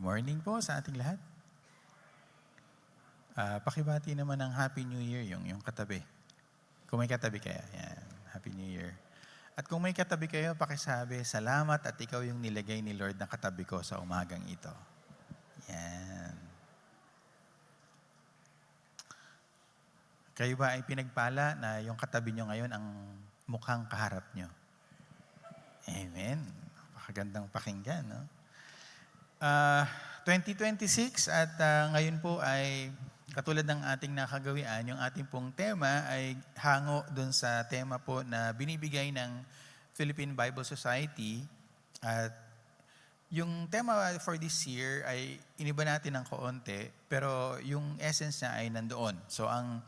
morning po sa ating lahat. Pakibati naman ng Happy New Year yung katabi. Kung may katabi kayo, yan. Happy New Year. At kung may katabi kayo, pakisabi, salamat at ikaw yung nilagay ni Lord na katabi ko sa umagang ito. Yan. Kayo ba ay pinagpala na yung katabi nyo ngayon ang mukhang kaharap nyo? Amen. Napakagandang pakinggan, no? 2026 at ngayon po ay katulad ng ating nakagawian, yung ating pong tema ay hango dun sa tema po na binibigay ng Philippine Bible Society. At yung tema for this year ay iniba natin ng kaunti, pero yung essence niya ay nandoon. So ang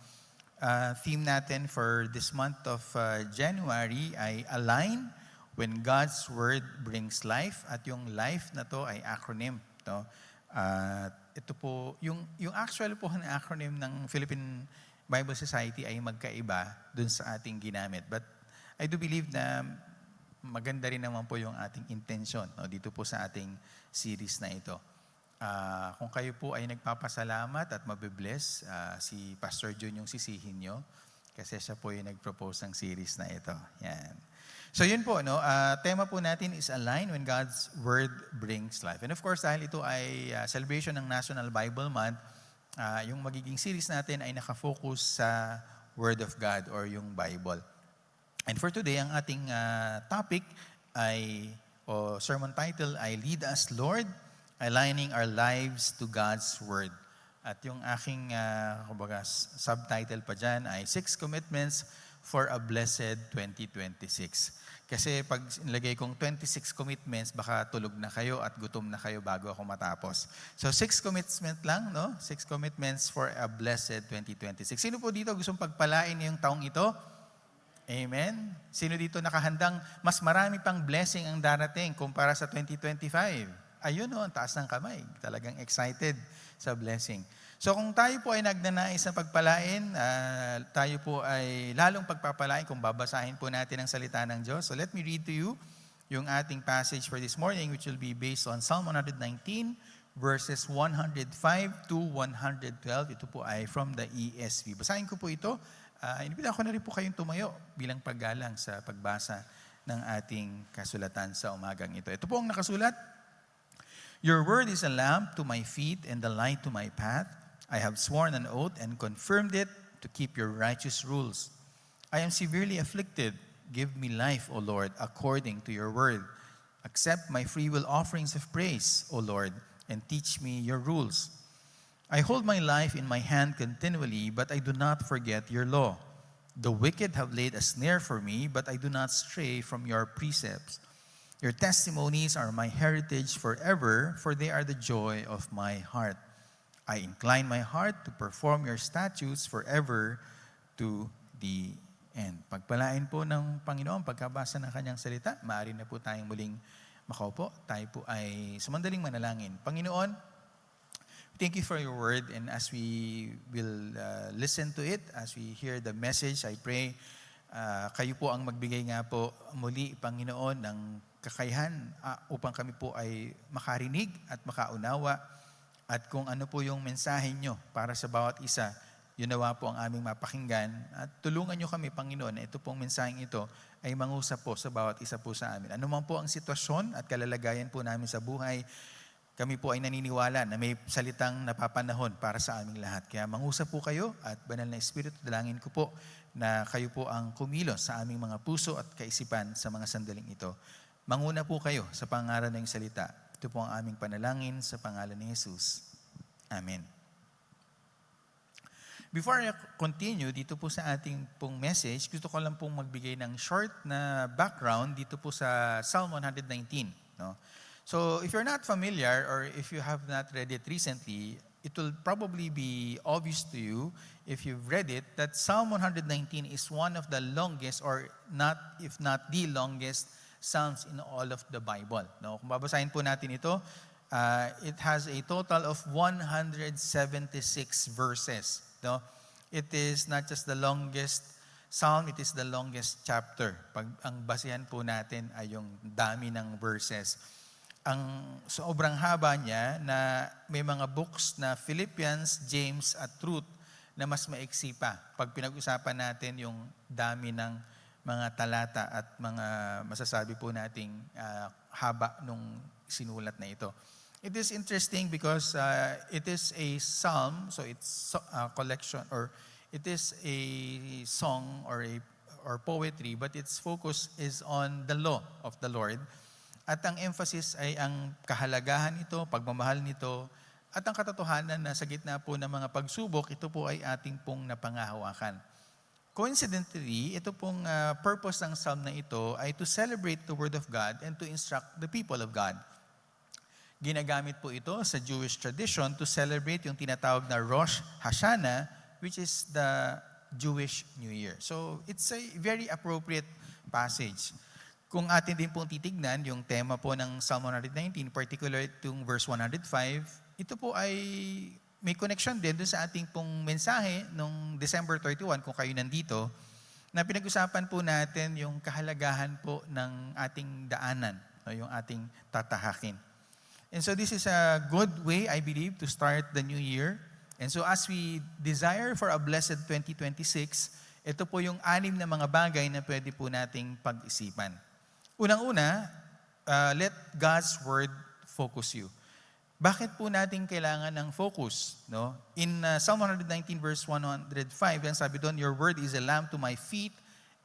theme natin for this month of January ay Align When God's Word Brings Life. At yung life na to ay acronym. No? Ito po, yung actual po na acronym ng Philippine Bible Society ay magkaiba dun sa ating ginamit. But I do believe na maganda rin naman po yung ating intention, no, dito po sa ating series na ito. Kung kayo po ay nagpapasalamat at mabibless, si Pastor Jun yung sisihin nyo kasi siya po yung nag-propose ng series na ito. Yan. So yun po, no? Tema po natin is Align When God's Word Brings Life. And of course, dahil ito ay celebration ng National Bible Month, yung magiging series natin ay nakafocus sa Word of God or yung Bible. And for today, ang ating topic ay, o sermon title ay Lead Us, Lord, Aligning Our Lives to God's Word. At yung aking subtitle pa dyan ay 6 Commitments for a Blessed 2026. Kasi pag nilagay kong 26 commitments, baka tulog na kayo at gutom na kayo bago ako matapos. So 6 commitments lang, no? 6 commitments for a blessed 2026. Sino po dito gustong pagpalain yung taong ito? Amen? Sino dito nakahandang mas marami pang blessing ang darating kumpara sa 2025? Ayun, no, ang taas ng kamay. Talagang excited sa blessing. So kung tayo po ay nagnanais na pagpalain, tayo po ay lalong pagpapalain kung babasahin po natin ang salita ng Diyos. So let me read to you yung ating passage for this morning, which will be based on Psalm 119, verses 105 to 112. Ito po ay from the ESV. Basahin ko po ito. Inibita ko na rin po kayong tumayo bilang paggalang sa pagbasa ng ating kasulatan sa umagang ito. Ito po ang nakasulat. Your word is a lamp to my feet and a light to my path. I have sworn an oath and confirmed it to keep your righteous rules. I am severely afflicted. Give me life, O Lord, according to your word. Accept my freewill offerings of praise, O Lord, and teach me your rules. I hold my life in my hand continually, but I do not forget your law. The wicked have laid a snare for me, but I do not stray from your precepts. Your testimonies are my heritage forever, for they are the joy of my heart. I incline my heart to perform your statutes forever to the end. Pagpalain po ng Panginoon pagkabasa ng kanyang salita, maaari na po tayong muling makaupo. Tayo po ay sumandaling manalangin. Panginoon, thank you for your word, and as we will listen to it, as we hear the message, I pray kayo po ang magbigay nga po muli, Panginoon, ng kakayahan upang kami po ay makarinig at makaunawa. At kung ano po yung mensahe nyo para sa bawat isa, yun nawa po ang aming mapakinggan. At tulungan nyo kami, Panginoon, na ito pong mensaheng ito ay mangusap po sa bawat isa po sa amin. Ano man po ang sitwasyon at kalalagayan po namin sa buhay, kami po ay naniniwala na may salitang napapanahon para sa aming lahat. Kaya mangusap po kayo at Banal na Espiritu, dalangin ko po na kayo po ang kumilos sa aming mga puso at kaisipan sa mga sandaling ito. Manguna po kayo sa pangalan ng salita. Ito po ang aming panalangin sa pangalan ni Jesus. Amen. Before I continue dito po sa ating pong message, gusto ko lang pong magbigay ng short na background dito po sa Psalm 119. No? So if you're not familiar or if you have not read it recently, it will probably be obvious to you if you've read it that Psalm 119 is one of the longest or not, if not the longest Psalms in all of the Bible. No? Kung babasahin po natin ito, it has a total of 176 verses. No? It is not just the longest Psalm, it is the longest chapter. Pag ang basihan po natin ay yung dami ng verses. ang sobrang haba niya na may mga books na Philippians, James at Ruth na mas maiksi pa pag pinag-usapan natin yung dami ng mga talata at mga masasabi po nating haba nung sinulat na ito. It is interesting because it is a psalm, so it's a collection, or it is a song or poetry, but its focus is on the law of the Lord. At ang emphasis ay ang kahalagahan nito, pagmamahal nito, at ang katotohanan na sa gitna po ng mga pagsubok, ito po ay ating pong napangahawakan. Coincidentally, ito pong purpose ng psalm na ito ay to celebrate the Word of God and to instruct the people of God. Ginagamit po ito sa Jewish tradition to celebrate yung tinatawag na Rosh Hashanah, which is the Jewish New Year. So, it's a very appropriate passage. Kung atin din pong titignan, yung tema po ng Psalm 119, particular itong verse 105, ito po ay may connection din dun sa ating pong mensahe nung December 31, kung kayo nandito, na pinag-usapan po natin yung kahalagahan po ng ating daanan, yung ating tatahakin. And so this is a good way, I believe, to start the new year. And so as we desire for a blessed 2026, ito po yung 6 na mga bagay na pwede po nating pag-isipan. Unang-una, let God's Word focus you. Bakit po natin kailangan ng focus? No? In Psalm 119 verse 105, yan sabi doon, your word is a lamp to my feet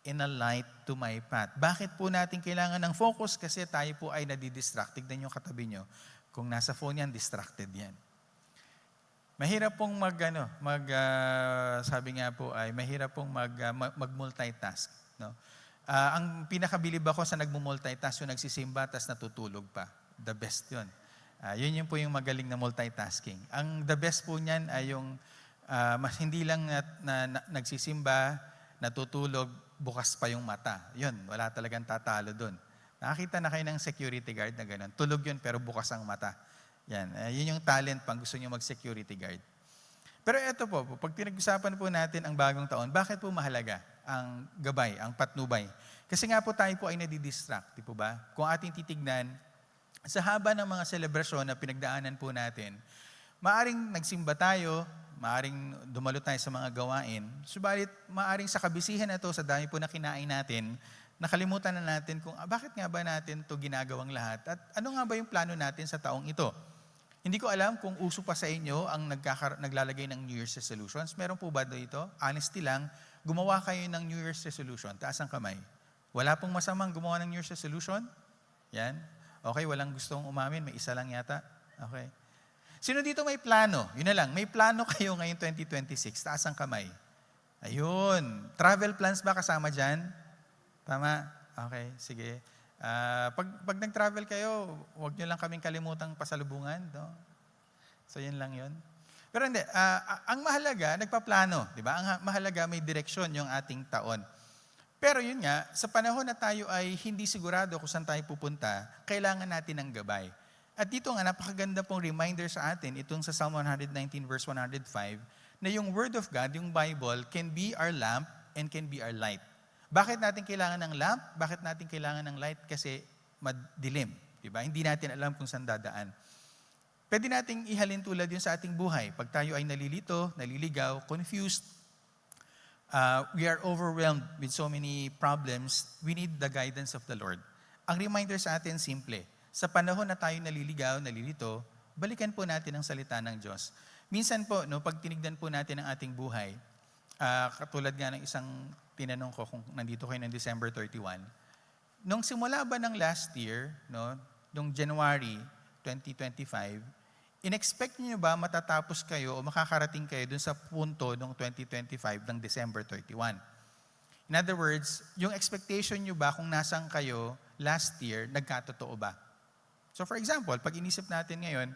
and a light to my path. Bakit po natin kailangan ng focus? Kasi tayo po ay nadidistract. Tignan yung katabi nyo. Kung nasa phone yan, distracted yan. Mahirap pong sabi nga po ay, mahirap pong mag-multitask. No? Ang pinakabilib ako sa nagmo-multitask, yung nagsisimba, tas natutulog pa. The best yun. Yun po yung magaling na multitasking. Ang the best po niyan ay yung mas hindi lang nagsisimba, natutulog, bukas pa yung mata. Yun, wala talagang tatalo doon. Nakakita na kayo ng security guard na gano'n. Tulog yun pero bukas ang mata. Yan, yun yung talent pang gusto nyo mag-security guard. Pero ito po, pag pinag-usapan po natin ang bagong taon, bakit po mahalaga ang gabay, ang patnubay? Kasi nga po tayo po ay nadidistract, di po ba? Kung ating titignan, sa haba ng mga selebrasyon na pinagdaanan po natin, maaring nagsimba tayo, maaring dumalo tayo sa mga gawain, subalit maaring sa kabisihan na ito, sa dami po na kinain natin, nakalimutan na natin kung bakit nga ba natin ito ginagawang lahat at ano nga ba yung plano natin sa taong ito. Hindi ko alam kung uso pa sa inyo ang naglalagay ng New Year's resolutions. Meron po ba dito? Honesty lang, gumawa kayo ng New Year's resolution. Taas ang kamay. Wala pong masamang gumawa ng New Year's resolution? Yan. Okay, walang gustong umamin. May isa lang yata. Okay. Sino dito may plano? Yun na lang. May plano kayo ngayon 2026. Taas ang kamay. Ayun. Travel plans ba kasama dyan? Tama? Okay, sige. Pag nag-travel kayo, huwag nyo lang kaming kalimutang pasalubungan. No? So, yun lang yun. Pero hindi, ang mahalaga, nagpaplano. Di ba? Ang mahalaga, may direksyon yung ating taon. Pero yun nga, sa panahon na tayo ay hindi sigurado kung saan tayo pupunta, kailangan natin ng gabay. At dito nga, napakaganda pong reminder sa atin, itong sa Psalm 119 verse 105, na yung Word of God, yung Bible, can be our lamp and can be our light. Bakit natin kailangan ng lamp? Bakit natin kailangan ng light? Kasi madilim. Diba? Hindi natin alam kung saan dadaan. Pwede nating ihalin tulad yun sa ating buhay. Pag tayo ay nalilito, naliligaw, confused, we are overwhelmed with so many problems, we need the guidance of the Lord. Ang reminder sa atin, simple. Sa panahon na tayo naliligaw, nalilito, balikan po natin ang salita ng Diyos. Minsan po, pag tinignan po natin ang ating buhay, katulad nga ng isang tinanong ko kung nandito kayo ng December 31, nung simula ba ng last year, nung January 2025, in-expect niyo ba matatapos kayo o makakarating kayo dun sa punto nung 2025 ng December 31? In other words, yung expectation niyo ba kung nasaan kayo last year, nagkatotoo ba? So for example, pag inisip natin ngayon,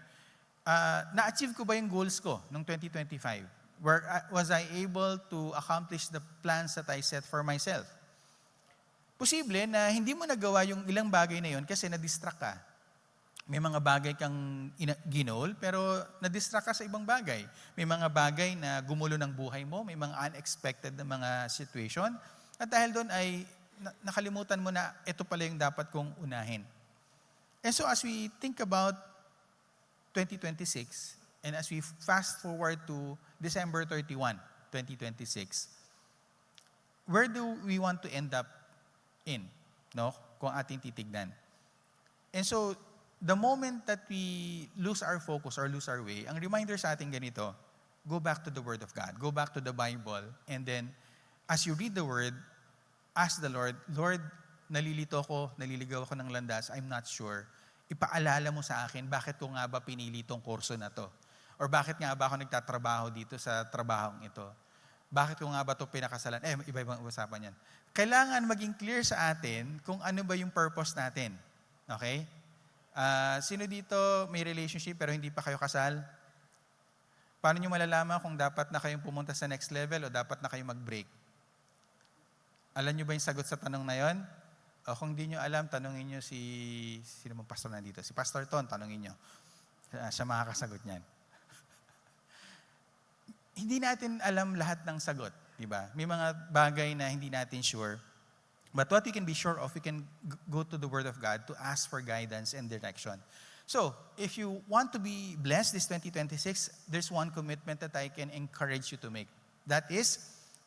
na-achieve ko ba yung goals ko nung 2025? Was I able to accomplish the plans that I set for myself? Posible na hindi mo nagawa yung ilang bagay na yun kasi na-distract ka. May mga bagay kang ginol, pero na-distract ka sa ibang bagay. May mga bagay na gumulo ng buhay mo, may mga unexpected na mga situation, at dahil doon ay nakalimutan mo na ito pala yung dapat kong unahin. And so as we think about 2026, and as we fast forward to December 31, 2026, where do we want to end up in? No? Kung ating titignan. And so, the moment that we lose our focus or lose our way, ang reminder sa ating ganito, go back to the Word of God. Go back to the Bible. And then, as you read the Word, ask the Lord, Lord, nalilito ko, naliligaw ako ng landas, I'm not sure. Ipaalala mo sa akin, bakit ko nga ba pinili itong kurso na to? Or bakit nga ba ako nagtatrabaho dito sa trabahong ito? Bakit ko nga ba ito pinakasalan? Iba-ibang usapan yan. Kailangan maging clear sa atin kung ano ba yung purpose natin. Okay? Sino dito may relationship pero hindi pa kayo kasal? Paano nyo malalaman kung dapat na kayong pumunta sa next level o dapat na kayong mag-break? Alam nyo ba yung sagot sa tanong na yon? O kung di nyo alam, tanongin nyo sino mong pastor na dito? Si Pastor Ton, tanongin nyo. Siya makakasagot niyan. Hindi natin alam lahat ng sagot, di ba? May mga bagay na hindi natin sure. But what we can be sure of, we can go to the Word of God to ask for guidance and direction. So, if you want to be blessed this 2026, there's one commitment that I can encourage you to make. That is,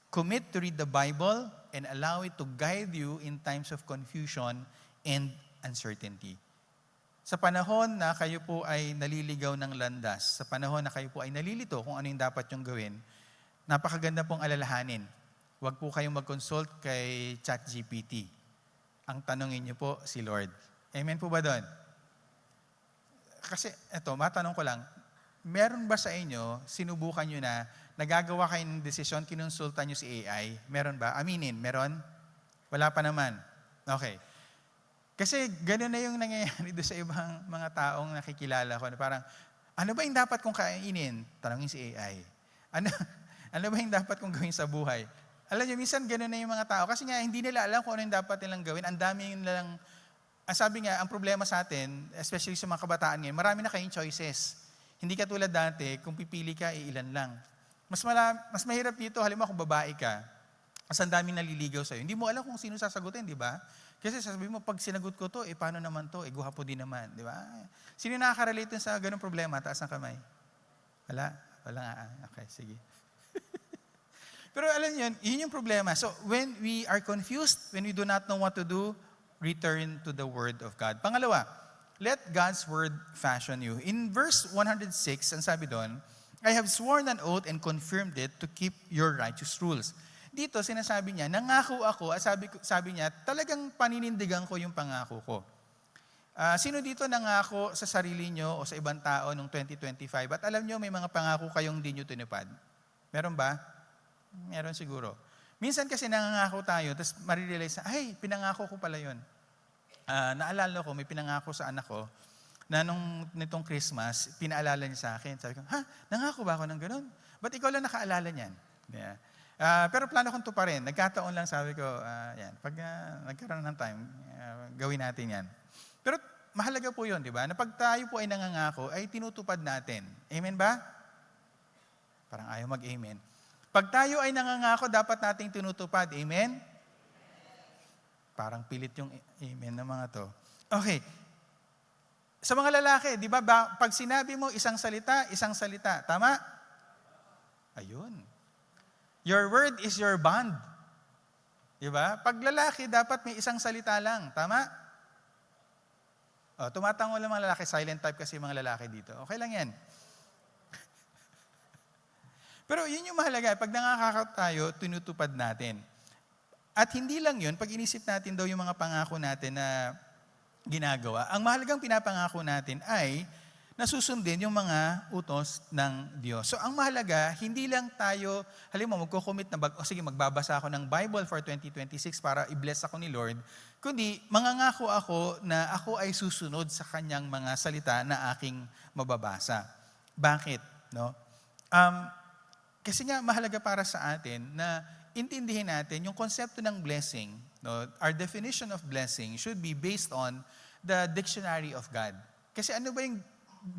commit to read the Bible and allow it to guide you in times of confusion and uncertainty. Sa panahon na kayo po ay naliligaw ng landas, sa panahon na kayo po ay nalilito kung ano yung dapat yung gawin, napakaganda pong alalahanin. Huwag po kayong mag-consult kay ChatGPT. Ang tanongin niyo po si Lord. Amen po ba doon? Kasi, matanong ko lang, meron ba sa inyo, sinubukan nyo na, nagagawa kayo ng desisyon, kinonsulta nyo si AI? Meron ba? Aminin, meron? Wala pa naman. Okay. Kasi gano'n na yung nangyayari doon sa ibang mga taong nakikilala ko. Na parang, ano ba yung dapat kong kainin? Tanongin si AI. Ano ba yung dapat kong gawin sa buhay? Alam niyo, minsan gano'n na yung mga tao. Kasi nga, hindi nila alam kung ano yung dapat nilang gawin. Ang dami nilang, sabi nga, ang problema sa atin, especially sa mga kabataan ngayon, marami na kayong choices. Hindi katulad dati, kung pipili ka, ilan lang. Mas mahirap dito, halimbawa kung babae ka, mas ang daming naliligaw sa'yo. Hindi mo alam kung sino sasagutin, di ba? Kasi sasabihin mo, pag sinagot ko to, paano naman to? Guwapo din naman, di ba? Sino nakaka-relate sa ganung problema? Taas ng kamay. Wala? Wala nga. Okay, sige. Pero alam niyo, yun yung problema. So, when we are confused, when we do not know what to do, return to the Word of God. Pangalawa, let God's Word fashion you. In verse 106, ang sabi doon, I have sworn an oath and confirmed it to keep your righteous rules. Dito, sinasabi niya, nangako ako, at sabi niya, talagang paninindigan ko yung pangako ko. Sino dito nangako sa sarili nyo o sa ibang tao noong 2025? At alam nyo, may mga pangako kayong di nyo tinupad. Meron ba? Meron siguro. Minsan kasi nangangako tayo, tapos marirealize na, ay, pinangako ko pala yun. Naalala ko, may pinangako sa anak ko, na nitong Christmas, pinaalala niya sa akin. Sabi ko, nangako ba ako ng ganun? Ba't ikaw lang nakaalala niyan? Yeah. Pero plano kong tuparin. Nagkataon lang, sabi ko, yan, pag nagkaroon ng time, gawin natin yan. Pero mahalaga po yun, di ba? Na pag tayo po ay nangangako, ay tinutupad natin. Amen ba? Parang ayaw mag-amen. Pag tayo ay nangangako, dapat nating tinutupad. Amen? Parang pilit yung amen ng mga to. Okay. Sa mga lalaki, di ba, pag sinabi mo isang salita. Tama? Ayun. Your word is your bond. Di ba? Pag lalaki, dapat may isang salita lang. Tama? Tumatango lang mga lalaki. Silent type kasi mga lalaki dito. Okay lang yan. Pero yun yung mahalaga. Pag nangakakot tayo, tinutupad natin. At hindi lang yun, pag inisip natin daw yung mga pangako natin na ginagawa, ang mahalagang pinapangako natin ay nasusundin yung mga utos ng Diyos. So ang mahalaga, hindi lang tayo, halimbawa magko-commit na, sige magbabasa ako ng Bible for 2026 para i-bless ako ni Lord, kundi mangangako ako na ako ay susunod sa kanyang mga salita na aking mababasa. Bakit? No? Kasi nga mahalaga para sa atin na intindihin natin yung konsepto ng blessing. No? Our definition of blessing should be based on the dictionary of God. Kasi ano ba yung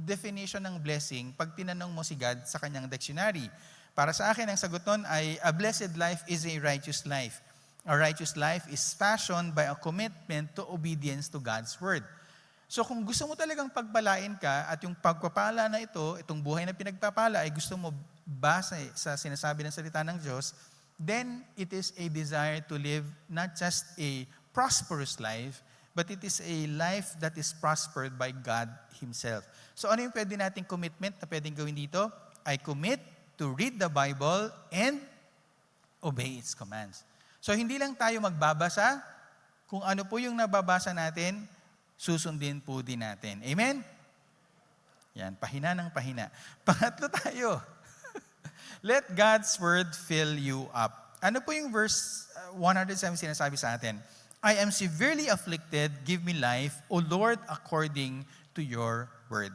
definition ng blessing pag tinanong mo si God sa kanyang dictionary? Para sa akin, ang sagot nun ay, a blessed life is a righteous life. A righteous life is fashioned by a commitment to obedience to God's word. So kung gusto mo talagang pagpalain ka at yung pagpapala na ito, itong buhay na pinagpapala ay gusto mo base sa sinasabi ng salita ng Diyos, then it is a desire to live not just a prosperous life, but it is a life that is prospered by God Himself. So ano yung pwede nating commitment na pwedeng gawin dito? I commit to read the Bible and obey its commands. So hindi lang tayo magbabasa, kung ano po yung nababasa natin, susundin po din natin. Amen? Yan, pahina ng pahina. Pangatlo tayo. Let God's word fill you up. Ano po yung verse 107 sinasabi sa atin? I am severely afflicted, give me life, O Lord, according to your word.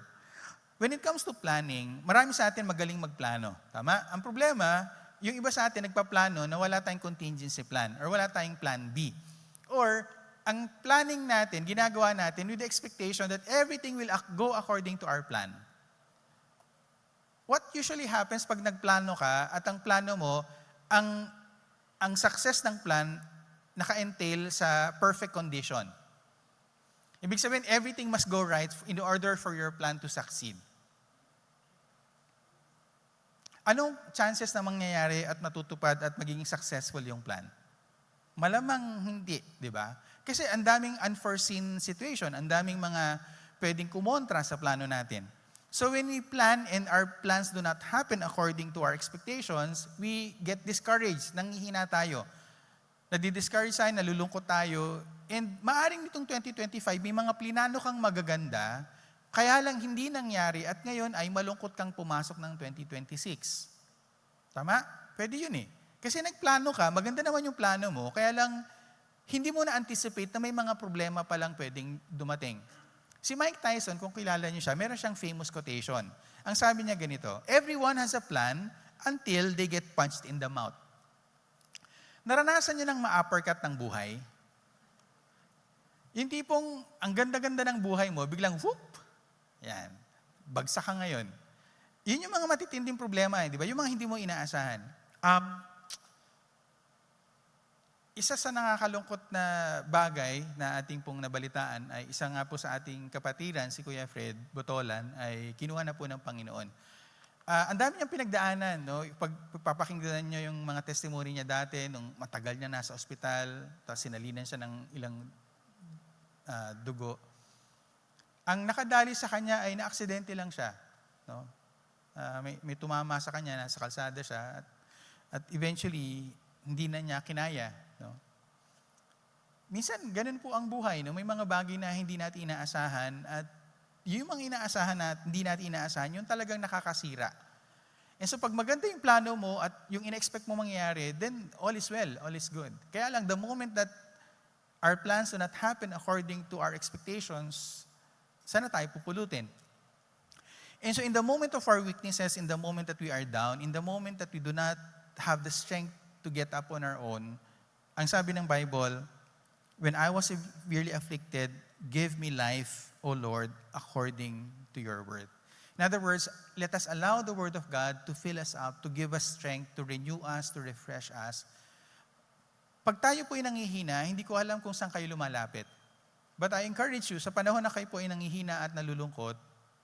When it comes to planning, marami sa atin magaling magplano. Tama? Ang problema, yung iba sa atin nagpaplano na wala tayong contingency plan or wala tayong plan B. Or, ang planning natin, ginagawa natin with the expectation that everything will go according to our plan. What usually happens pag nagplano ka at ang plano mo, ang success ng plan naka-entail sa perfect condition. Ibig sabihin, everything must go right in order for your plan to succeed. Anong chances na mangyayari at matutupad at magiging successful yung plan? Malamang hindi, di ba? Kasi ang daming unforeseen situation, ang daming mga pwedeng kumontra sa plano natin. So when we plan and our plans do not happen according to our expectations, we get discouraged, nanghihina tayo. Nadi-discourage tayo, nalulungkot tayo, and maaring nitong 2025, may mga plinano kang magaganda, kaya lang hindi nangyari at ngayon ay malungkot kang pumasok ng 2026. Tama? Pwede yun eh. Kasi nagplano ka, maganda naman yung plano mo, kaya lang hindi mo na-anticipate na may mga problema palang pwedeng dumating. Si Mike Tyson, kung kilala niyo siya, meron siyang famous quotation. Ang sabi niya ganito, everyone has a plan until they get punched in the mouth. Naranasan niyo ng ma-uppercut ng buhay? Yung tipong, ang ganda-ganda ng buhay mo, biglang whoop! Yan. Bagsak ka ngayon. Yun yung mga matitinding problema, di ba? Yung mga hindi mo inaasahan. Isa sa nakakalungkot na bagay na ating pong nabalitaan ay isa nga po sa ating kapatiran, si Kuya Fred Botolan, ay kinuha na po ng Panginoon. Ang dami niyang pinagdaanan, no? Pagpapakinggan niyo yung mga testimony niya dati, nung matagal niya nasa ospital, tapos sinalinan siya ng ilang dugo. Ang nakadali sa kanya ay na-aksidente lang siya. No? May tumama sa kanya, nasa kalsada siya, at eventually, hindi na niya kinaya. No? Minsan, ganun po ang buhay. No? May mga bagay na hindi natin inaasahan at yung mga inaasahan na hindi natin inaasahan, yung talagang nakakasira. And so pag maganda yung plano mo at yung in-expect mo mangyayari, then all is well, all is good. Kaya lang, the moment that our plans do not happen according to our expectations, sana tayo pupulutin. And so in the moment of our weaknesses, in the moment that we are down, in the moment that we do not have the strength to get up on our own, ang sabi ng Bible, when I was severely afflicted, give me life, O Lord, according to your word. In other words, let us allow the word of God to fill us up, to give us strength, to renew us, to refresh us. Pag tayo po ay nangihina, hindi ko alam kung saan kayo lumalapit. But I encourage you, sa panahon na kayo po ay nangihina at nalulungkot,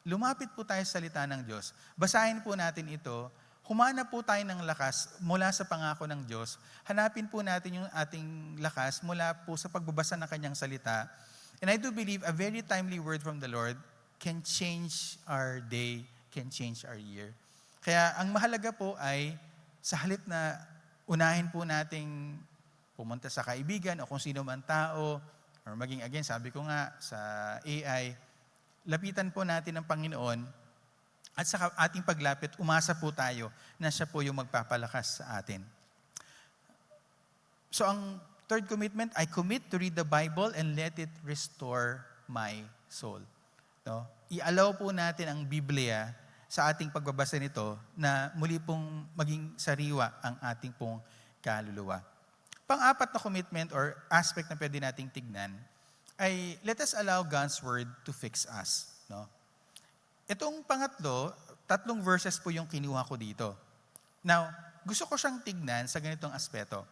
lumapit po tayo sa salita ng Diyos. Basahin po natin ito. Humana po tayo ng lakas mula sa pangako ng Diyos. Hanapin po natin yung ating lakas mula po sa pagbabasa ng kanyang salita. And I do believe a very timely word from the Lord can change our day, can change our year. Kaya ang mahalaga po ay sa halip na unahin po nating pumunta sa kaibigan o kung sino man tao, or maging again, sabi ko nga sa AI, lapitan po natin ang Panginoon at sa ating paglapit, umasa po tayo na siya po yung magpapalakas sa atin. So ang third commitment, I commit to read the Bible and let it restore my soul. No? I-allow po natin ang Biblia sa ating pagbabasa nito na muli pong maging sariwa ang ating pong kaluluwa. Pang-apat na commitment or aspect na pwede nating tignan ay let us allow God's word to fix us. No? Itong pangatlo, 3 verses po yung kinuha ko dito. Now, gusto ko siyang tignan sa ganitong aspeto.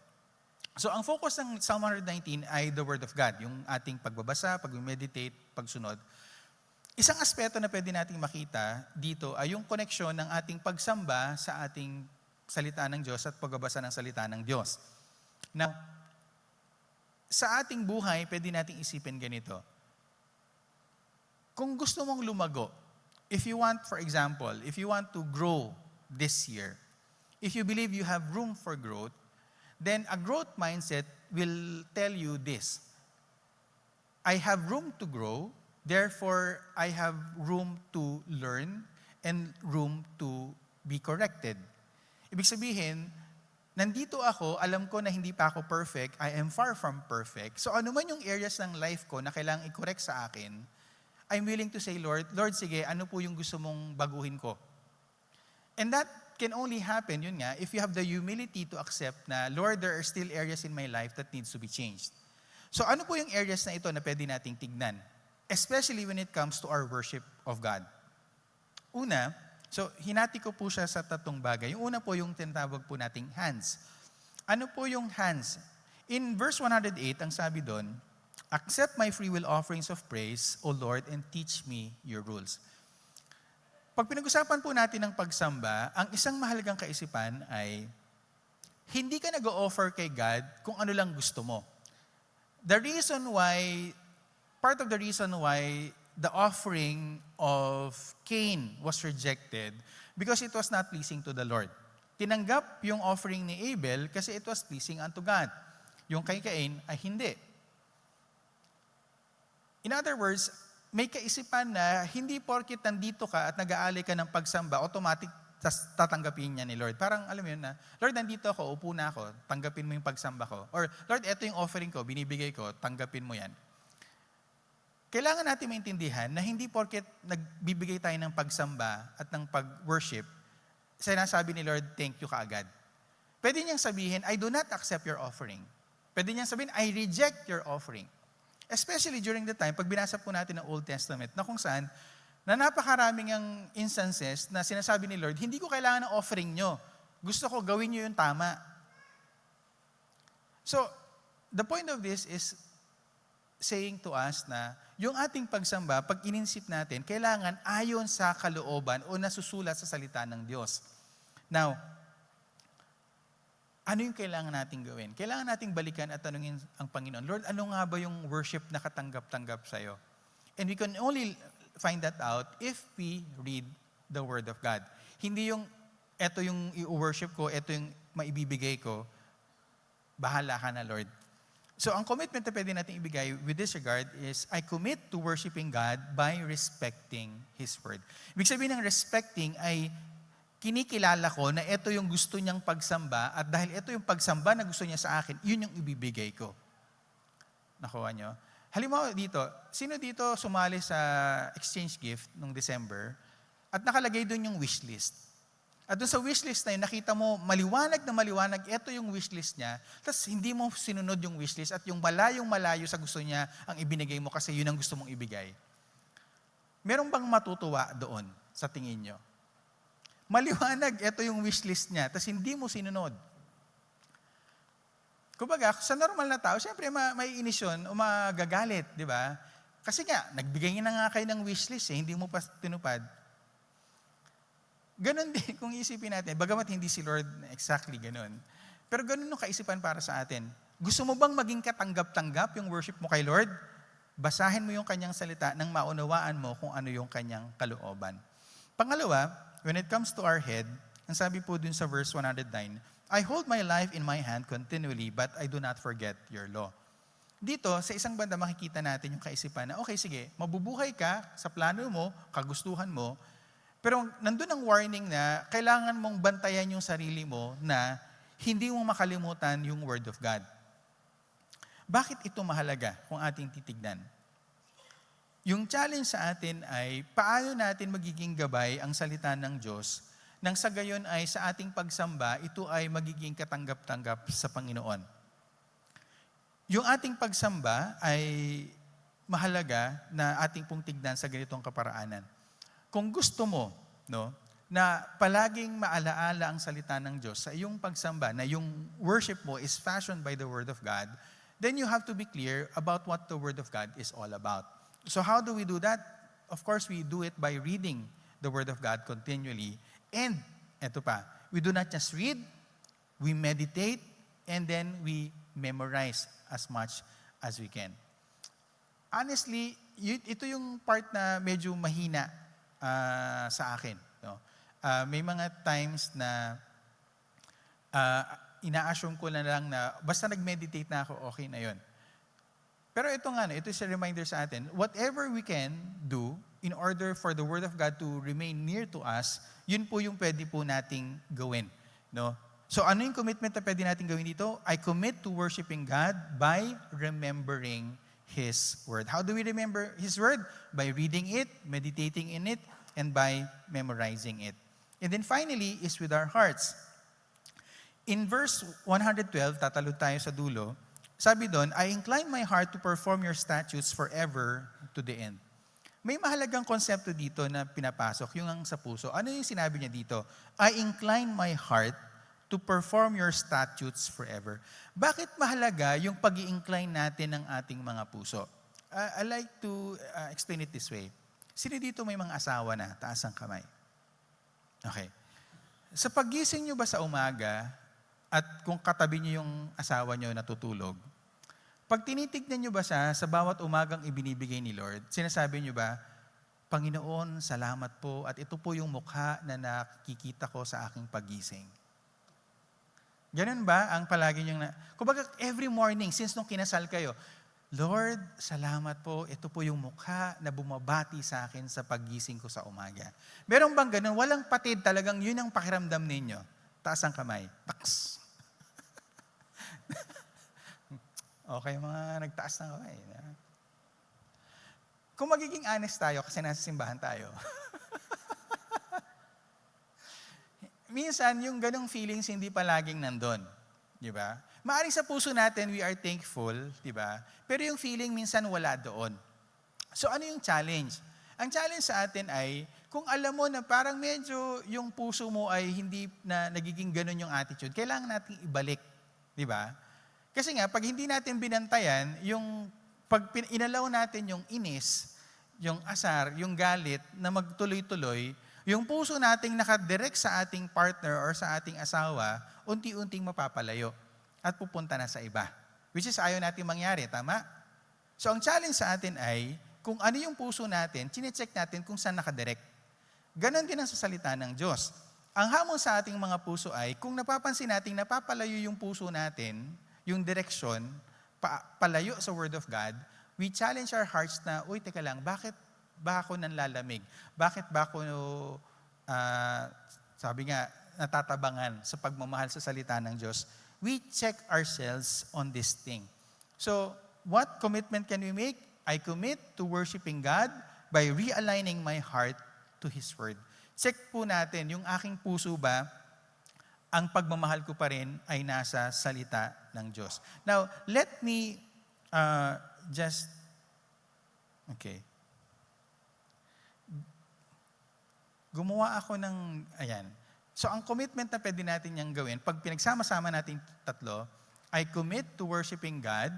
So, ang focus ng Psalm 119 ay the Word of God, yung ating pagbabasa, pag-meditate, pagsunod. Isang aspeto na pwede nating makita dito ay yung koneksyon ng ating pagsamba sa ating salita ng Diyos at pagbabasa ng salita ng Diyos. Now, sa ating buhay, pwede nating isipin ganito. Kung gusto mong lumago, if you want, for example, if you want to grow this year, if you believe you have room for growth, then a growth mindset will tell you this: I have room to grow, therefore I have room to learn and room to be corrected. Ibig sabihin, nandito ako, alam ko na hindi pa ako perfect, I am far from perfect. So ano man yung areas ng life ko na kailangang i-correct sa akin, I'm willing to say, Lord, sige, ano po yung gusto mong baguhin ko? And that can only happen, yun nga, if you have the humility to accept na, Lord, there are still areas in my life that needs to be changed. So ano po yung areas na ito na pwede nating tignan? Especially when it comes to our worship of God. Una, so hinati ko po siya sa tatlong bagay. Yung una po yung tinatawag po nating hands. Ano po yung hands? In verse 108, ang sabi doon, accept my free will offerings of praise, O Lord, and teach me your rules. Pag pinag-usapan po natin ng pagsamba, ang isang mahalagang kaisipan ay hindi ka nag-o-offer kay God kung ano lang gusto mo. Part of the reason why the offering of Cain was rejected because it was not pleasing to the Lord. Tinanggap yung offering ni Abel kasi it was pleasing unto God. Yung kay Cain ay hindi. In other words, may kaisipan na hindi porket nandito ka at nag-aalay ka ng pagsamba, automatic tatanggapin niya ni Lord. Parang alam mo yun na, Lord, nandito ako, upo na ako, tanggapin mo yung pagsamba ko. Or, Lord, eto yung offering ko, binibigay ko, tanggapin mo yan. Kailangan natin maintindihan na hindi porket nagbibigay tayo ng pagsamba at ng pag-worship, sinasabi ni Lord, thank you kaagad. Pwede niyang sabihin, I do not accept your offering. Pwede niyang sabihin, I reject your offering. Especially during the time, pag binasa po natin ng Old Testament, na kung saan, na napakaraming ang instances na sinasabi ni Lord, hindi ko kailangan ng offering nyo. Gusto ko gawin nyo yung tama. So, the point of this is saying to us na yung ating pagsamba, pag ininsip natin, kailangan ayon sa kalooban o nasusulat sa salita ng Diyos. Now, ano yung kailangan nating gawin? Kailangan nating balikan at tanungin ang Panginoon, Lord, ano nga ba yung worship na katanggap-tanggap sa'yo? And we can only find that out if we read the Word of God. Hindi yung, eto yung i-worship ko, eto yung maibibigay ko, bahala ka na, Lord. So, ang commitment na pwede natin ibigay with this regard is, I commit to worshiping God by respecting His Word. Ibig sabihin ng respecting ay kinikilala ko na ito yung gusto niyang pagsamba at dahil ito yung pagsamba na gusto niya sa akin, yun yung ibibigay ko. Nakuha niyo? Halimbawa dito, sino dito sumali sa exchange gift nung December at nakalagay doon yung wish list? At doon sa wishlist na yun, nakita mo maliwanag na maliwanag, ito yung wishlist niya, tapos hindi mo sinunod yung wishlist at yung malayong-malayo sa gusto niya ang ibinigay mo kasi yun ang gusto mong ibigay. Meron bang matutuwa doon sa tingin nyo? Maliwanag, ito yung wishlist niya, tapos hindi mo sinunod. Kumbaga, sa normal na tao, siyempre may inis yun o magagalit, di ba? Kasi nga, nagbigay na nga kayo ng wishlist, hindi mo pa tinupad. Ganon din kung isipin natin, bagamat hindi si Lord exactly ganon. Pero ganon yung kaisipan para sa atin. Gusto mo bang maging katanggap-tanggap yung worship mo kay Lord? Basahin mo yung kanyang salita nang maunawaan mo kung ano yung kanyang kalooban. Pangalawa, when it comes to our head, ang sabi po dun sa verse 109, I hold my life in my hand continually, but I do not forget your law. Dito, sa isang banda makikita natin yung kaisipan na, okay, sige, mabubuhay ka sa plano mo, kagustuhan mo, pero nandun ang warning na kailangan mong bantayan yung sarili mo na hindi mo makalimutan yung Word of God. Bakit ito mahalaga kung ating titignan? Yung challenge sa atin ay paano natin magiging gabay ang salita ng Diyos nang sa gayon ay sa ating pagsamba, ito ay magiging katanggap-tanggap sa Panginoon. Yung ating pagsamba ay mahalaga na ating pong tignan sa ganitong kaparaanan. Kung gusto mo, na palaging maalaala ang salita ng Diyos sa iyong pagsamba, na yung worship mo is fashioned by the Word of God, then you have to be clear about what the Word of God is all about. So how do we do that? of course, we do it by reading the Word of God continually. And, eto pa, we do not just read, we meditate, and then we memorize as much as we can. Honestly, ito yung part na medyo mahina sa akin. No? May mga times na ina-assume ko na lang na basta nag-meditate na ako, okay na yon. Pero ito nga, ito is a reminder sa atin, whatever we can do in order for the Word of God to remain near to us, yun po yung pwede po nating gawin. No? So ano yung commitment na pwede nating gawin dito? I commit to worshiping God by remembering His Word. How do we remember His Word? By reading it, meditating in it, and by memorizing it. And then finally is with our hearts. In verse 112, tatalod tayo sa dulo, sabi doon, I incline my heart to perform your statutes forever to the end. May mahalagang konsepto dito na pinapasok, yung ang sa puso. Ano yung sinabi niya dito? I incline my heart to perform your statutes forever. Bakit mahalaga yung pag-i-incline natin ng ating mga puso? I like to explain it this way. Sino dito may mga asawa na? Taas ang kamay. Okay. Sa paggising nyo ba sa umaga, at kung katabi niyo yung asawa niyo natutulog, pag tinitignan niyo ba siya sa bawat umagang ibinibigay ni Lord, sinasabi niyo ba, Panginoon, salamat po at ito po yung mukha na nakikita ko sa aking paggising. Ganun ba ang palagi niyong kumbaga every morning since nung kinasal kayo, Lord, salamat po, ito po yung mukha na bumabati sa akin sa paggising ko sa umaga. Meron bang ganun? Walang patid, talagang yun ang pakiramdam ninyo. Taas ang kamay. Taks. Okay, mga nagtaas ng kamay. Kung magiging honest tayo, kasi nasa simbahan tayo, minsan, yung ganong feelings hindi palaging nandun. Di ba? Maaring sa puso natin, we are thankful, di ba? Pero yung feeling minsan wala doon. So ano yung challenge? Ang challenge sa atin ay, kung alam mo na parang medyo yung puso mo ay hindi na nagiging ganun yung attitude, kailangan natin ibalik. Di ba? Kasi nga, pag hindi natin binantayan, yung pag inalaw natin yung inis, yung asar, yung galit na magtuloy-tuloy, yung puso nating nakadirect sa ating partner or sa ating asawa, unti-unting mapapalayo at pupunta na sa iba. Which is ayaw natin mangyari, tama? So ang challenge sa atin ay, kung ano yung puso natin, chinecheck natin kung saan nakadirect. Ganon din ang sa salita ng Diyos. Ang hamon sa ating mga puso ay, kung napapansin natin napapalayo yung puso natin, yung direksyon, palayo sa Word of God, we challenge our hearts na, uy, teka lang, bakit ba ako nanlalamig? Bakit ba ako, sabi nga, natatabangan sa pagmamahal sa salita ng Diyos? We check ourselves on this thing. So, what commitment can we make? I commit to worshiping God by realigning my heart to His Word. Check po natin, yung aking puso ba, ang pagmamahal ko pa rin ay nasa salita ng Diyos. Now, let me okay. Gumawa ako ng, ayan. So, ang commitment na pwede natin niyang gawin, pag pinagsama-sama natin tatlo, I commit to worshiping God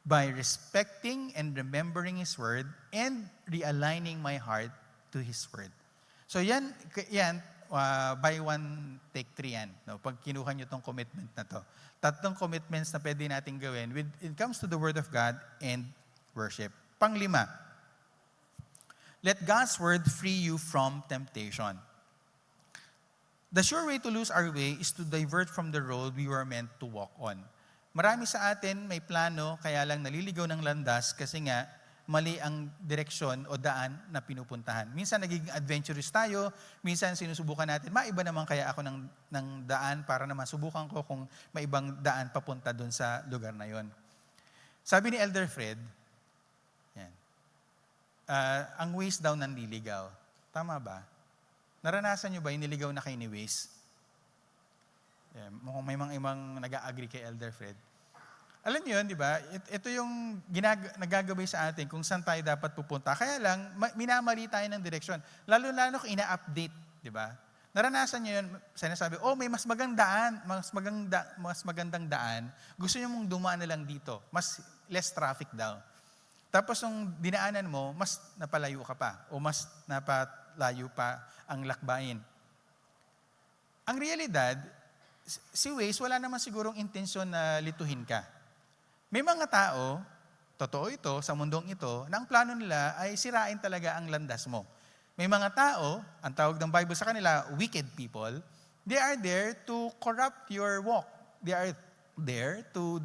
by respecting and remembering His Word and realigning my heart to His Word. So, yan by one, take 3 yan. No? Pag kinuha nyo itong commitment na to. 3 commitments na pwede natin gawin when it comes to the Word of God and worship. 5, let God's Word free you from temptation. The sure way to lose our way is to divert from the road we were meant to walk on. Marami sa atin may plano, kaya lang naliligaw ng landas kasi nga mali ang direksyon o daan na pinupuntahan. Minsan nagiging adventurous tayo, minsan sinusubukan natin, maiba naman kaya ako ng daan para naman subukan ko kung may ibang daan papunta doon sa lugar na yon. Sabi ni Elder Fred, yan, ang Waze daw nanliligaw. Tama ba? Naranasan nyo ba yung niligaw na kayo ni Waze? Yan, mukhang may mga ibang nag-a-agree kay Elder Fred. Alam niyo yun, di ba? Ito yung nagagabay sa atin kung saan tayo dapat pupunta. Kaya lang, minamali tayo ng direksyon. Lalo-lalo kung ina-update, di ba? Naranasan niyo yun, sinasabi, may mas magandang daan. Gusto niyo mong dumaan na lang dito. Less traffic daw. Tapos nung dinaanan mo, mas napalayo ka pa o mas napalayo pa ang lakbayin. Ang realidad, si Waze wala naman sigurong intensyon na lituhin ka. May mga tao, totoo ito, sa mundong ito, na ang plano nila ay sirain talaga ang landas mo. May mga tao, ang tawag ng Bible sa kanila, wicked people, they are there to corrupt your walk. They are there to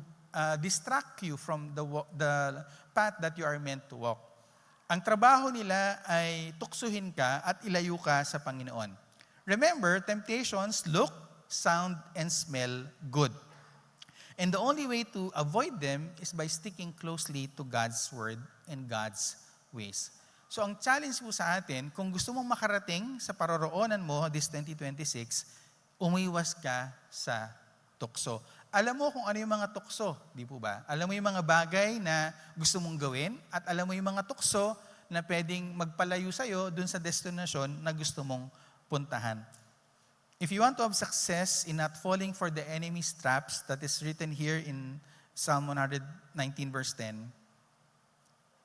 distract you from the path that you are meant to walk. Ang trabaho nila ay tuksuhin ka at ilayo ka sa Panginoon. Remember, temptations look, sound, and smell good. And the only way to avoid them is by sticking closely to God's Word and God's ways. So ang challenge po sa atin, kung gusto mong makarating sa paroroonan mo this 2026, umiwas ka sa tukso. Alam mo kung ano yung mga tukso, di po ba? Alam mo yung mga bagay na gusto mong gawin at alam mo yung mga tukso na pwedeng magpalayo sa'yo dun sa destinasyon na gusto mong puntahan. If you want to have success in not falling for the enemy's traps that is written here in Psalm 119 verse 10,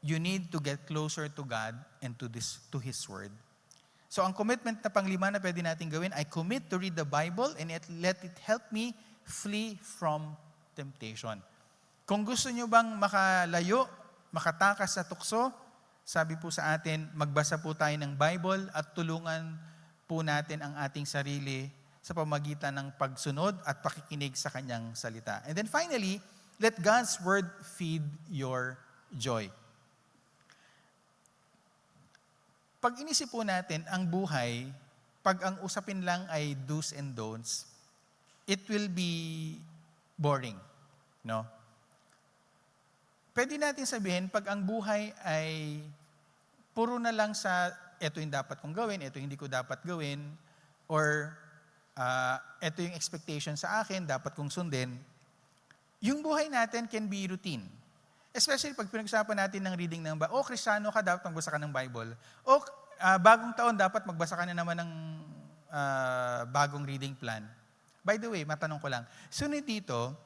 you need to get closer to God and to His Word. So ang commitment na panglima na pwede natin gawin, I commit to read the Bible and let it help me flee from temptation. Kung gusto nyo bang makalayo, makatakas sa tukso, sabi po sa atin, magbasa po tayo ng Bible at tulungan po natin ang ating sarili sa pamagitan ng pagsunod at pakikinig sa kanyang salita. And then finally, let God's Word feed your joy. Pag inisip po natin ang buhay, pag ang usapin lang ay do's and don'ts, it will be boring. No? Pwede natin sabihin, pag ang buhay ay puro na lang sa ito yung dapat kong gawin, ito yung hindi ko dapat gawin, or ito yung expectation sa akin, dapat kong sundin, yung buhay natin can be routine. Especially pag pinag-usapan natin ng reading ng Bible. O, Kristiyano ka, dapat magbasa ka ng Bible. O, bagong taon, dapat magbasa ka na naman ng bagong reading plan. By the way, matanong ko lang, sunod dito,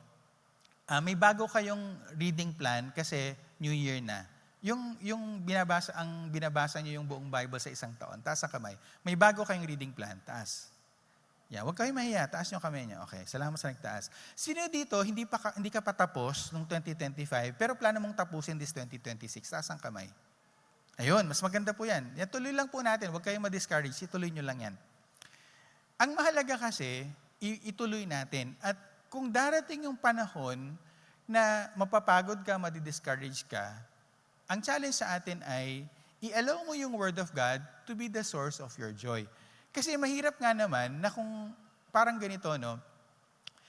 may bago kayong reading plan kasi New Year na. Yung binabasa niyo yung buong Bible sa isang taon, taas ang kamay. May bago kayong reading plan, taas. Yeah, huwag kayong mahiya, taas yung kamay niyo. Okay, salamat sa nagtaas. Sino dito, hindi ka pa tapos noong 2025, pero plano mong tapusin this 2026, taas ang kamay. Ayun, mas maganda po yan. Yan, tuloy lang po natin, huwag kayong ma-discourage, ituloy nyo lang yan. Ang mahalaga kasi, ituloy natin. At kung darating yung panahon na mapapagod ka, madi-discourage ka, ang challenge sa atin ay, i-allow mo yung Word of God to be the source of your joy. Kasi mahirap nga naman na kung parang ganito, no?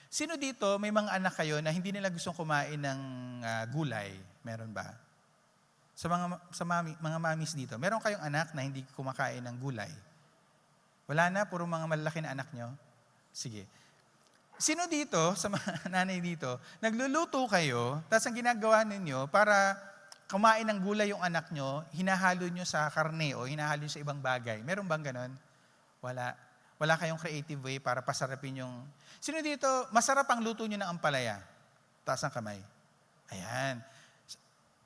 Sino dito, may mga anak kayo na hindi nila gustong kumain ng gulay? Meron ba? Mga mamis dito, meron kayong anak na hindi kumakain ng gulay? Wala na, puro mga malalaki na anak nyo? Sige. Sino dito, sa mga nanay dito, nagluluto kayo, tapos ang ginagawa ninyo para kumain ng gulay yung anak nyo, hinahalo nyo sa karne o hinahalo nyo sa ibang bagay. Meron bang ganon? Wala. Wala kayong creative way para pasarapin yung... Sino dito, masarap ang luto nyo ng ampalaya? Taas ang kamay. Ayan.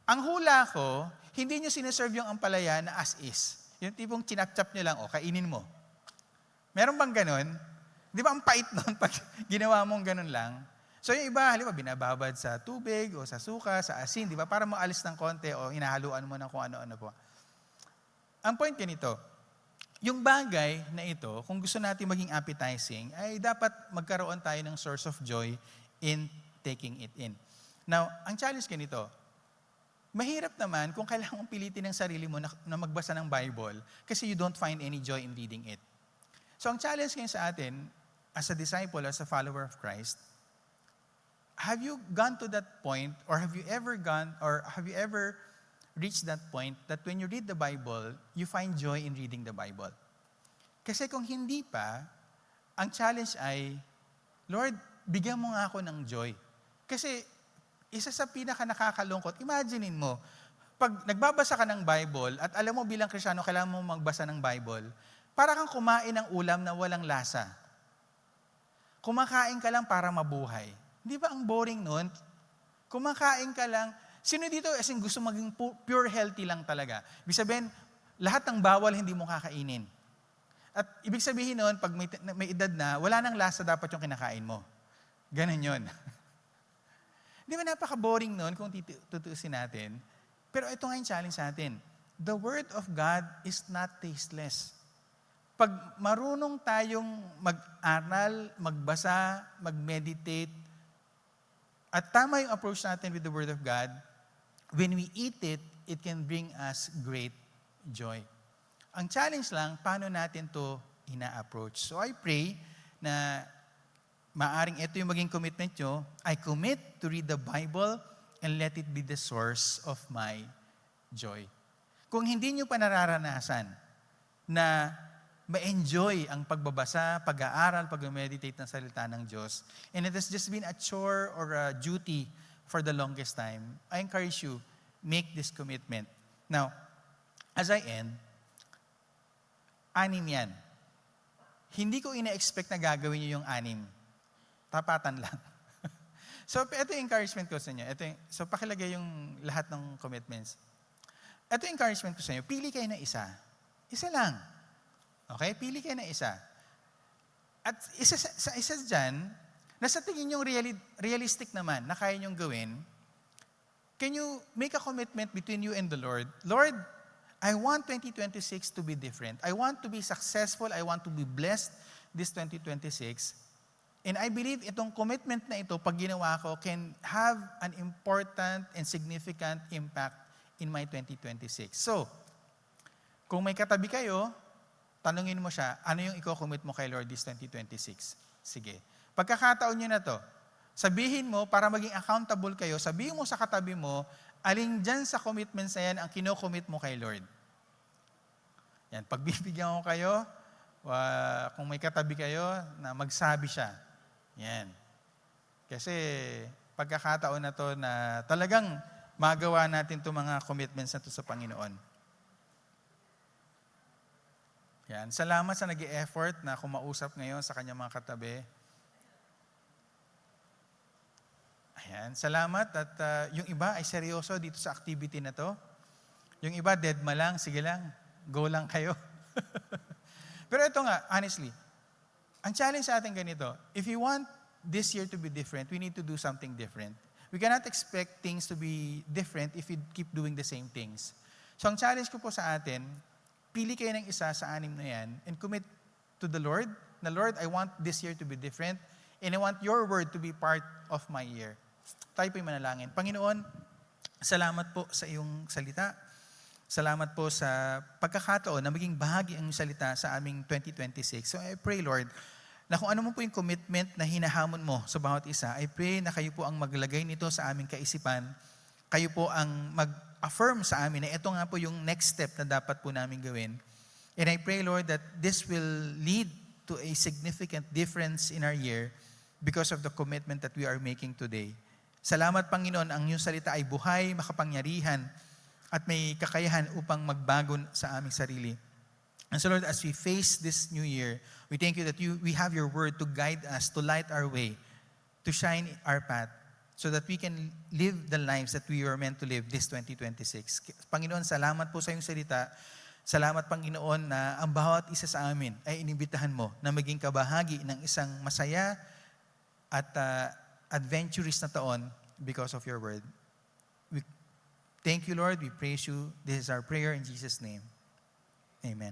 Ang hula ko, hindi nyo sineserve yung ampalaya na as is. Yung tipong chinap-chap nyo lang, kainin mo. Meron bang ganon? Di ba ang pait nun pag ginawa mong ganon lang? So yung iba, halimbawa, binababad sa tubig o sa suka, sa asin, di ba? Para maalis ng konti o hinahaluan mo ng kung ano-ano po. Ang point ganito, yung bagay na ito, kung gusto natin maging appetizing, ay dapat magkaroon tayo ng source of joy in taking it in. Now, ang challenge ganito, mahirap naman kung kailangan mong pilitin ng sarili mo na magbasa ng Bible kasi you don't find any joy in reading it. So ang challenge ngayon sa atin, as a disciple, as a follower of Christ, have you gone to that point or have you ever reached that point that when you read the Bible, you find joy in reading the Bible? Kasi kung hindi pa, ang challenge ay, Lord, bigyan mo nga ako ng joy. Kasi isa sa pinaka nakakalungkot, imaginein mo, pag nagbabasa ka ng Bible at alam mo bilang Kristiyano, kailangan mo magbasa ng Bible, para kang kumain ng ulam na walang lasa. Kumakain ka lang para mabuhay. Di ba ang boring nun? Kumakain ka lang, Sino dito as in gusto maging pure healthy lang talaga? Ibig sabihin, lahat ng bawal hindi mo kakainin. At ibig sabihin nun, pag may edad na, wala nang lasa dapat yung kinakain mo. Ganon yun. Di ba napaka-boring nun kung tutuusin natin? Pero ito nga yung challenge sa atin. The Word of God is not tasteless. Pag marunong tayong mag-aral, magbasa, mag-meditate, at tama yung approach natin with the Word of God, when we eat it, it can bring us great joy. Ang challenge lang, paano natin to ina-approach? So I pray na maaring ito yung maging commitment nyo. I commit to read the Bible and let it be the source of my joy. Kung hindi nyo pa nararanasan na ma-enjoy ang pagbabasa, pag-aaral, pag-meditate ng salita ng Diyos, and it has just been a chore or a duty for the longest time, I encourage you, make this commitment. Now, as I end, 6 yan. Hindi ko ina-expect na gagawin nyo yung 6. Tapatan lang. So, ito yung encouragement ko sa inyo. So, pakilagay yung lahat ng commitments. Ito yung encouragement ko sa inyo. Pili kayo ng isa. Isa lang. Okay? Pili kayo ng isa. At isa dyan, nasa tingin yung realistic naman na kaya nyong gawin, can you make a commitment between you and the Lord? Lord, I want 2026 to be different. I want to be successful. I want to be blessed this 2026. And I believe itong commitment na ito, pag ginawa ko, can have an important and significant impact in my 2026. So, kung may katabi kayo, tanungin mo siya, ano yung i-commit mo kay Lord this 2026? Sige. Pagkakataon nyo na to, sabihin mo, para maging accountable kayo, sabihin mo sa katabi mo, alin dyan sa commitments na yan ang kino-commit mo kay Lord. Yan, pagbibigyan ko kayo, kung may katabi kayo, na magsabi siya. Yan. Kasi pagkakataon na to na talagang magawa natin itong mga commitments na to sa Panginoon. Yan. Salamat sa nag-i-effort na kumausap ngayon sa kanyang mga katabi. Ayan. Salamat at yung iba ay seryoso dito sa activity na to. Yung iba, deadma lang, sige lang, go lang kayo. Pero ito nga, honestly, ang challenge sa atin ganito, if you want this year to be different, we need to do something different. We cannot expect things to be different if we keep doing the same things. So ang challenge ko po sa atin, pili kayo ng isa sa 6 na yan and commit to the Lord, na Lord, I want this year to be different and I want your word to be part of my year. Tayo po'y manalangin. Panginoon, salamat po sa iyong salita. Salamat po sa pagkakataon na maging bahagi ang salita sa aming 2026. So I pray, Lord, na kung ano mo po yung commitment na hinahamon mo sa bawat isa, I pray na kayo po ang maglagay nito sa aming kaisipan. Kayo po ang mag-affirm sa amin na ito nga po yung next step na dapat po namin gawin. And I pray, Lord, that this will lead to a significant difference in our year because of the commitment that we are making today. Salamat, Panginoon, ang iyong salita ay buhay, makapangyarihan, at may kakayahan upang magbago sa aming sarili. And so, Lord, as we face this new year, we thank you that we have your word to guide us, to light our way, to shine our path, so that we can live the lives that we were meant to live this 2026. Panginoon, salamat po sa iyong salita. Salamat, Panginoon, na ang bawat isa sa amin ay inibitahan mo na maging kabahagi ng isang masaya at adventurous na taon because of your word. We thank you, Lord. We praise you. This is our prayer in Jesus' name. Amen.